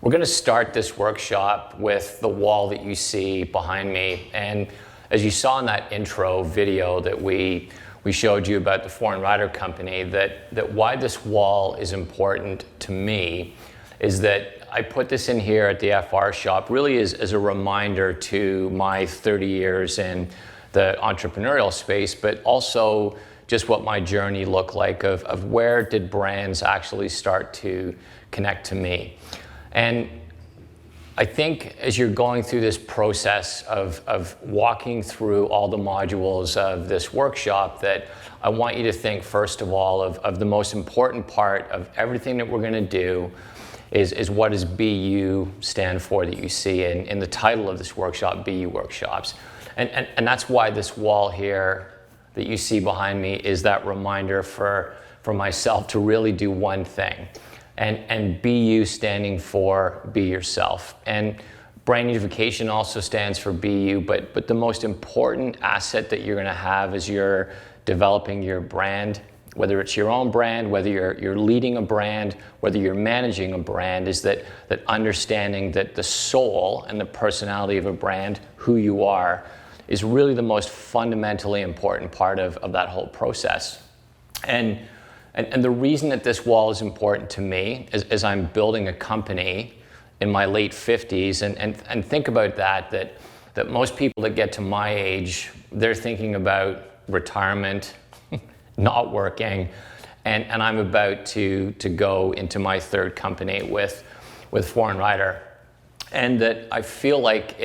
We're going to start this workshop with the wall that you see behind me. And as you saw in that intro video that we showed you about the Foreign Rider Company, that why this wall is important to me is that I put this in here at the FR shop really as a reminder to my 30 years in the entrepreneurial space, but also just what my journey looked like of where did brands actually start to connect to me. And I think as you're going through this process of walking through all the modules of this workshop, that I want you to think first of all of the most important part of everything that we're going to do is what does BU stand for that you see in the title of this workshop, BU Workshops. And that's why this wall here that you see behind me is that reminder for myself to really do one thing. And BU standing for be yourself. And brand unification also stands for BU, but the most important asset that you're gonna have as you're developing your brand, whether it's your own brand, whether you're leading a brand, whether you're managing a brand, is that understanding that the soul and the personality of a brand, who you are, is really the most fundamentally important part of that whole process. And the reason that this wall is important to me is I'm building a company in my late 50s, and think about that most people that get to my age, they're thinking about retirement, not working, and I'm about to go into my third company with Foreign Rider. And that I feel like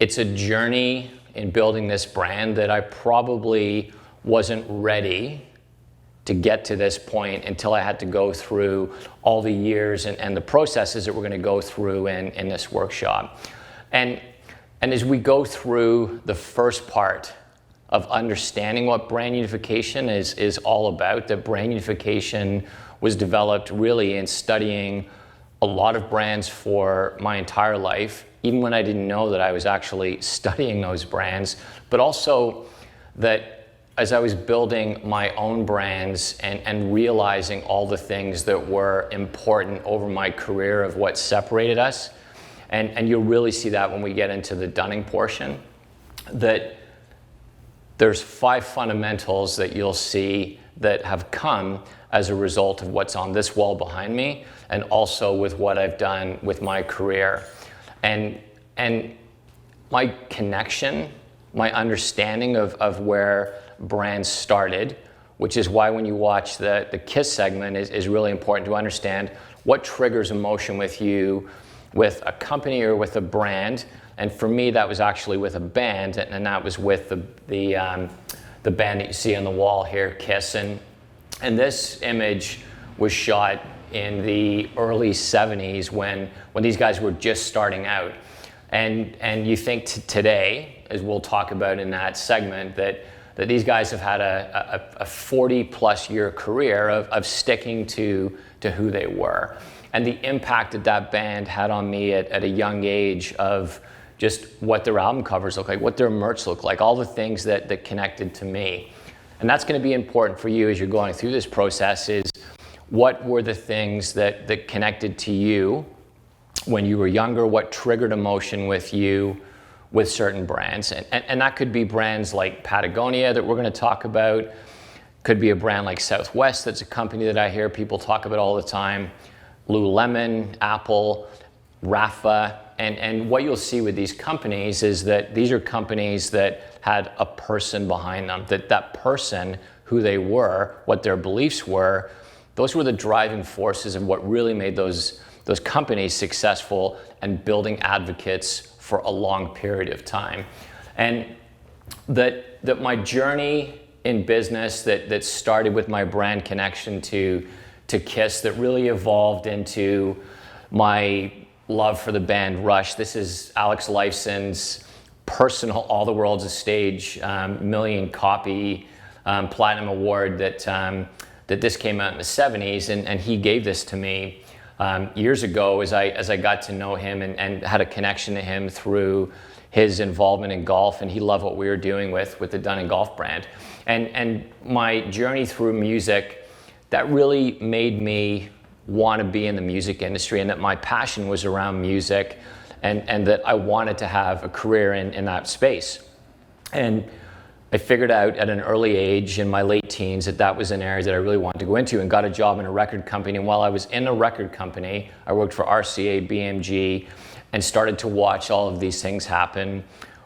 it's a journey in building this brand that I probably wasn't ready to get to this point until I had to go through all the years and the processes that we're going to go through in this workshop. And as we go through the first part of understanding what brand unification is all about, that brand unification was developed really in studying a lot of brands for my entire life, even when I didn't know that I was actually studying those brands, but also that as I was building my own brands and realizing all the things that were important over my career of what separated us, and you'll really see that when we get into the Dunning portion, that there's 5 fundamentals that you'll see that have come as a result of what's on this wall behind me, and also with what I've done with my career. And my connection, my understanding of where brands started, which is why when you watch the KISS segment is really important to understand what triggers emotion with you, with a company or with a brand. And for me, that was actually with a band, and that was with the band that you see on the wall here, KISS. And this image was shot in the early 70s when these guys were just starting out. And you think today, as we'll talk about in that segment, that these guys have had a 40-plus year career of sticking to who they were. And the impact that band had on me at a young age of just what their album covers look like, what their merch look like, all the things that connected to me. And that's gonna be important for you as you're going through this process, is what were the things that connected to you when you were younger, what triggered emotion with you with certain brands. And that could be brands like Patagonia that we're going to talk about. Could be a brand like Southwest, that's a company that I hear people talk about all the time. Lululemon, Apple, Rafa. And what you'll see with these companies is that these are companies that had a person behind them, that person, who they were, what their beliefs were, those were the driving forces of what really made those companies successful and building advocates for a long period of time. And that my journey in business that started with my brand connection to KISS, that really evolved into my love for the band Rush. This is Alex Lifeson's personal All the World's a Stage million copy platinum award that this came out in the 70s, and he gave this to me years ago as I got to know him and had a connection to him through his involvement in golf, and he loved what we were doing with the Dunning Golf brand. And my journey through music, that really made me want to be in the music industry, and that my passion was around music, and that I wanted to have a career in that space. And I figured out at an early age in my late teens that that was an area that I really wanted to go into, and got a job in a record company. And while I was in a record company, I worked for RCA, BMG, and started to watch all of these things happen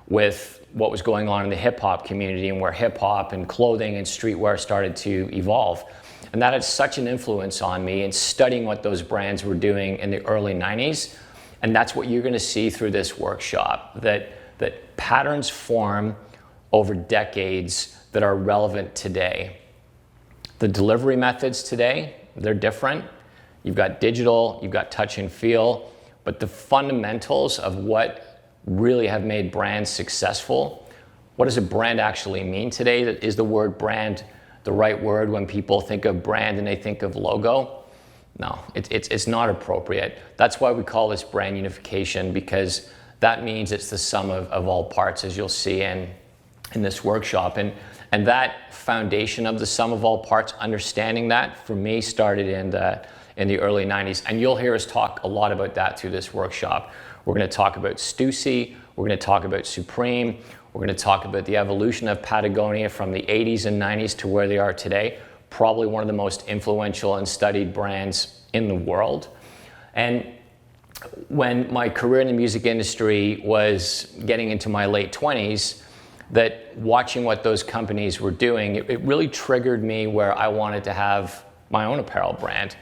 with what was going on in the hip hop community, and where hip hop and clothing and streetwear started to evolve. And that had such an influence on me in studying what those brands were doing in the early 90s. And that's what you're going to see through this workshop, that patterns form over decades that are relevant today. The delivery methods today, they're different. You've got digital, you've got touch and feel, but the fundamentals of what really have made brands successful, what does a brand actually mean today? Is the word brand the right word when people think of brand and they think of logo? No, it's not appropriate. That's why we call this brand unification, because that means it's the sum of all parts, as you'll see in this workshop. And that foundation of the sum of all parts, understanding that, for me, started in the early 90s. And you'll hear us talk a lot about that through this workshop. We're going to talk about Stussy, we're going to talk about Supreme, we're going to talk about the evolution of Patagonia from the 80s and 90s to where they are today. Probably one of the most influential and studied brands in the world. And when my career in the music industry was getting into my late 20s, that watching what those companies were doing, it really triggered me where I wanted to have my own apparel brand.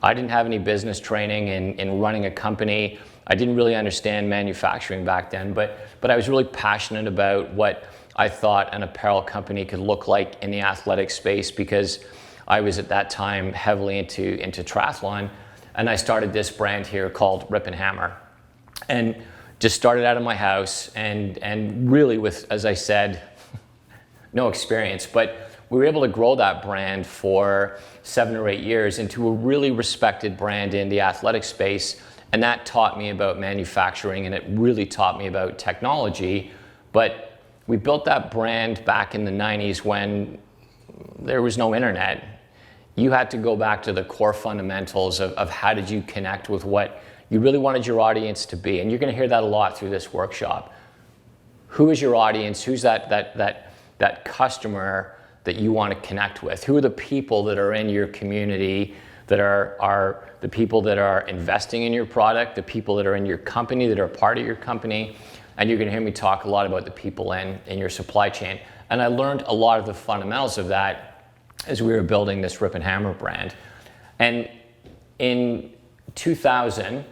I didn't have any business training in running a company. I didn't really understand manufacturing back then, but I was really passionate about what I thought an apparel company could look like in the athletic space, because I was at that time heavily into triathlon, and I started this brand here called Rip and Hammer. And just started out of my house, and really with, as I said, no experience, but we were able to grow that brand for 7 or 8 years into a really respected brand in the athletic space. And that taught me about manufacturing, and it really taught me about technology. But we built that brand back in the 90s when there was no internet. You had to go back to the core fundamentals of how did you connect with what you really wanted your audience to be. And you're going to hear that a lot through this workshop. Who is your audience? Who's that customer that you want to connect with? Who are the people that are in your community, that are the people that are investing in your product, the people that are in your company, that are part of your company? And you're going to hear me talk a lot about the people in your supply chain. And I learned a lot of the fundamentals of that as we were building this Rip and Hammer brand. And in 2000,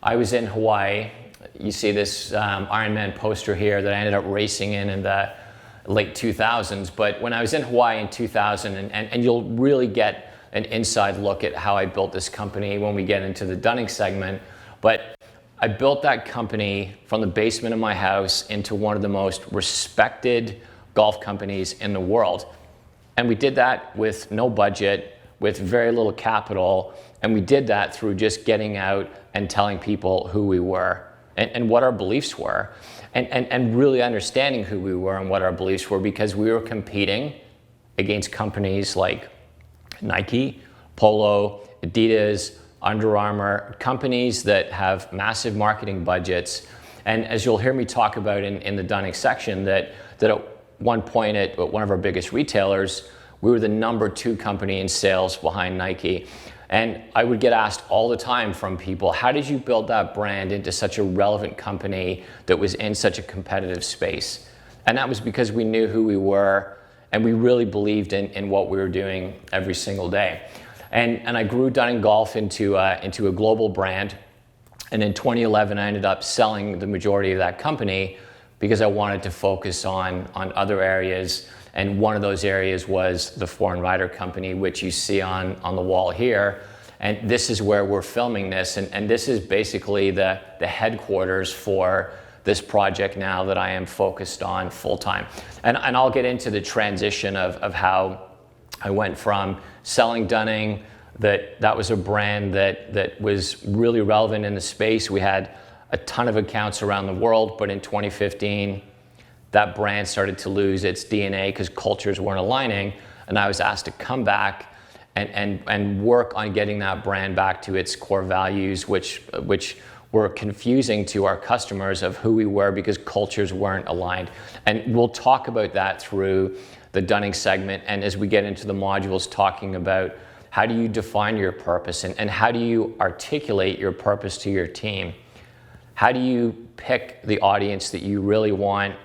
I was in Hawaii. You see this Ironman poster here that I ended up racing in the late 2000s. But when I was in Hawaii in 2000, and you'll really get an inside look at how I built this company when we get into the Dunning segment. But I built that company from the basement of my house into one of the most respected golf companies in the world. And we did that with no budget, with very little capital. And we did that through just getting out and telling people who we were and what our beliefs were, and really understanding who we were and what our beliefs were, because we were competing against companies like Nike, Polo, Adidas, Under Armour, companies that have massive marketing budgets. And as you'll hear me talk about in the Dunning section, that at one point at one of our biggest retailers, we were the number 2 company in sales behind Nike. And I would get asked all the time from people, how did you build that brand into such a relevant company that was in such a competitive space? And that was because we knew who we were, and we really believed in what we were doing every single day. And I grew Dunning Golf into a global brand. And in 2011, I ended up selling the majority of that company because I wanted to focus on other areas. And one of those areas was the Foreign Rider Company, which you see on the wall here. And this is where we're filming this. And this is basically the headquarters for this project now that I am focused on full time. And I'll get into the transition of how I went from selling Dunning, that was a brand that was really relevant in the space. We had a ton of accounts around the world, but in 2015, that brand started to lose its DNA because cultures weren't aligning, and I was asked to come back and work on getting that brand back to its core values, which were confusing to our customers of who we were because cultures weren't aligned. And we'll talk about that through the Dunning segment, and as we get into the modules, talking about how do you define your purpose, and how do you articulate your purpose to your team? How do you pick the audience that you really want,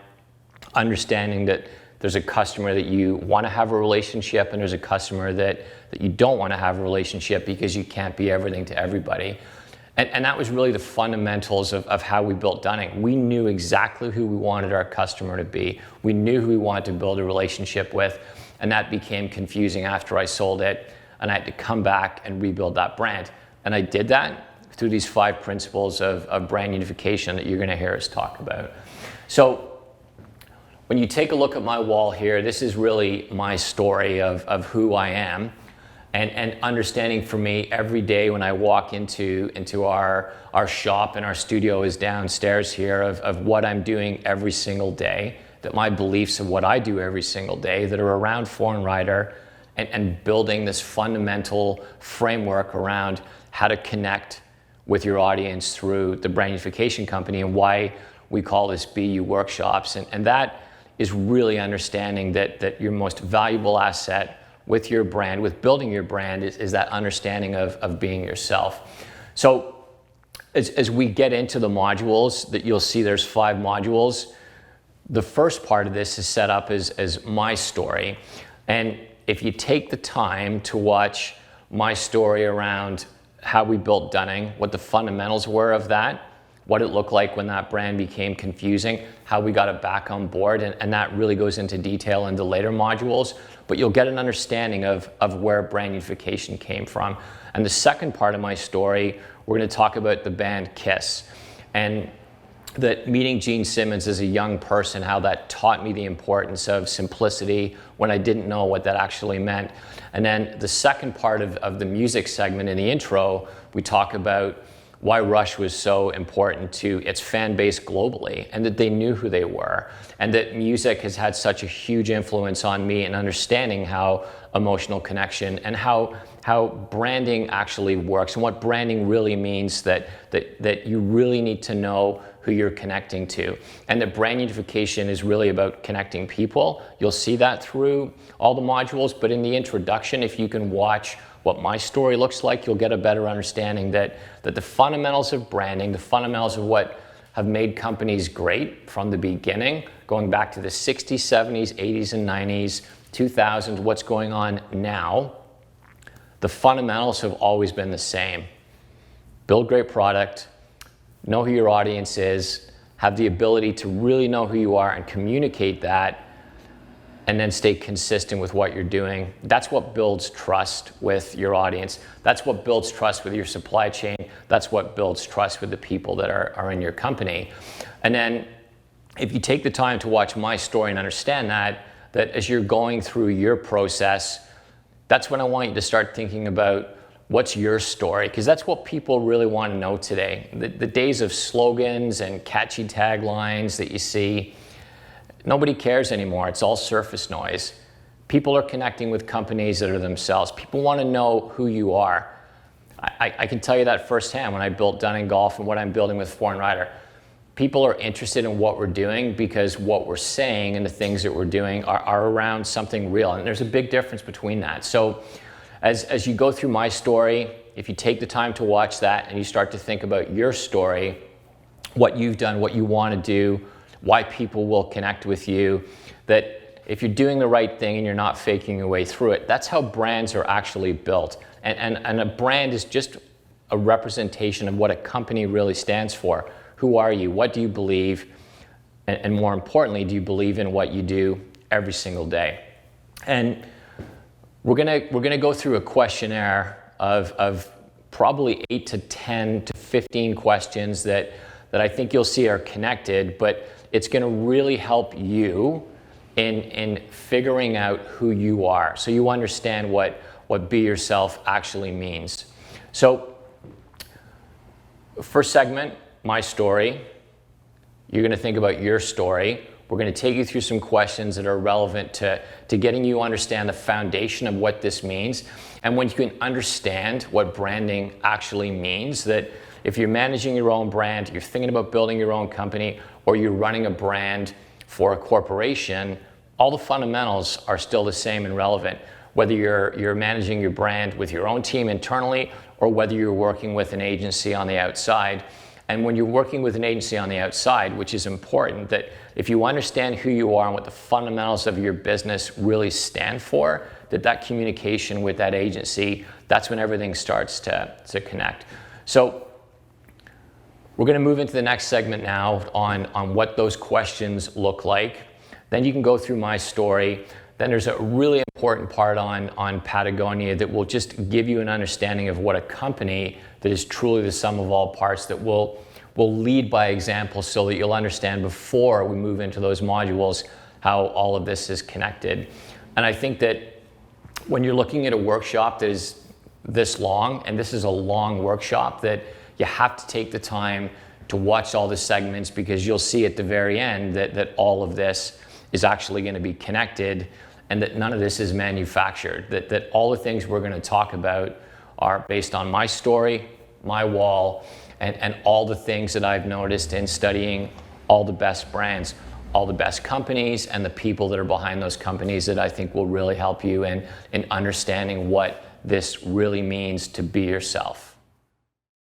understanding that there's a customer that you want to have a relationship and there's a customer that you don't want to have a relationship because you can't be everything to everybody. And that was really the fundamentals of how we built Dunning. We knew exactly who we wanted our customer to be. We knew who we wanted to build a relationship with, and that became confusing after I sold it, and I had to come back and rebuild that brand. And I did that through these 5 principles of brand unification that you're going to hear us talk about. So when you take a look at my wall here, this is really my story of who I am. And understanding for me every day when I walk into our shop, and our studio is downstairs here, of what I'm doing every single day, that my beliefs of what I do every single day that are around Foreign Rider, and building this fundamental framework around how to connect with your audience through the Brand Unification Company, and why we call this BU Workshops. And that is really understanding that your most valuable asset with your brand, with building your brand, is that understanding of being yourself. So as we get into the modules, that you'll see there's 5 modules. The first part of this is set up as my story. And if you take the time to watch my story around how we built Dunning, what the fundamentals were of that, what it looked like when that brand became confusing, how we got it back on board, and that really goes into detail in the later modules, but you'll get an understanding of where brand unification came from. And the second part of my story, we're going to talk about the band Kiss, and that meeting Gene Simmons as a young person, how that taught me the importance of simplicity when I didn't know what that actually meant. And then the second part of the music segment in the intro, we talk about why Rush was so important to its fan base globally, and that they knew who they were, and that music has had such a huge influence on me in understanding how emotional connection and how branding actually works, and what branding really means, that you really need to know who you're connecting to. And that brand unification is really about connecting people. You'll see that through all the modules, but in the introduction, if you can watch what my story looks like, you'll get a better understanding that the fundamentals of branding, the fundamentals of what have made companies great from the beginning, going back to the 60s, 70s, 80s, and 90s, 2000s, what's going on now, the fundamentals have always been the same. Build great product, know who your audience is, have the ability to really know who you are and communicate that, and then stay consistent with what you're doing. That's what builds trust with your audience. That's what builds trust with your supply chain. That's what builds trust with the people that are in your company. And then if you take the time to watch my story and understand that as you're going through your process, that's when I want you to start thinking about what's your story, because that's what people really want to know today. The days of slogans and catchy taglines that you see, nobody cares anymore. It's all surface noise. People are connecting with companies that are themselves. People want to know who you are. I can tell you that firsthand when I built Dunning Golf and what I'm building with Foreign Rider. People are interested in what we're doing because what we're saying and the things that we're doing are around something real. And there's a big difference between that. So as you go through my story, if you take the time to watch that and you start to think about your story, what you've done, what you want to do, why people will connect with you, that if you're doing the right thing and you're not faking your way through it, that's how brands are actually built. And a brand is just a representation of what a company really stands for. Who are you? What do you believe? And more importantly, do you believe in what you do every single day? And we're gonna go through a questionnaire of probably 8 to 10 to 15 questions that I think you'll see are connected, but it's going to really help you in figuring out who you are, so you understand what be yourself actually means. So first segment, my story. You're going to think about your story. We're going to take you through some questions that are relevant to getting you to understand the foundation of what this means. And when you can understand what branding actually means, that if you're managing your own brand, you're thinking about building your own company, or you're running a brand for a corporation, all the fundamentals are still the same and relevant. Whether you're managing your brand with your own team internally, or whether you're working with an agency on the outside. And when you're working with an agency on the outside, which is important, that if you understand who you are and what the fundamentals of your business really stand for, that communication with that agency, that's when everything starts to connect. So we're going to move into the next segment now on what those questions look like. Then you can go through my story. Then there's a really important part on Patagonia that will just give you an understanding of what a company that is truly the sum of all parts, that will lead by example, so that you'll understand before we move into those modules how all of this is connected. And I think that when you're looking at a workshop that is this long, and this is a long workshop, that you have to take the time to watch all the segments, because you'll see at the very end that all of this is actually going to be connected, and that none of this is manufactured, that all the things we're going to talk about are based on my story, my wall, and all the things that I've noticed in studying all the best brands, all the best companies, and the people that are behind those companies, that I think will really help you in understanding what this really means to be yourself.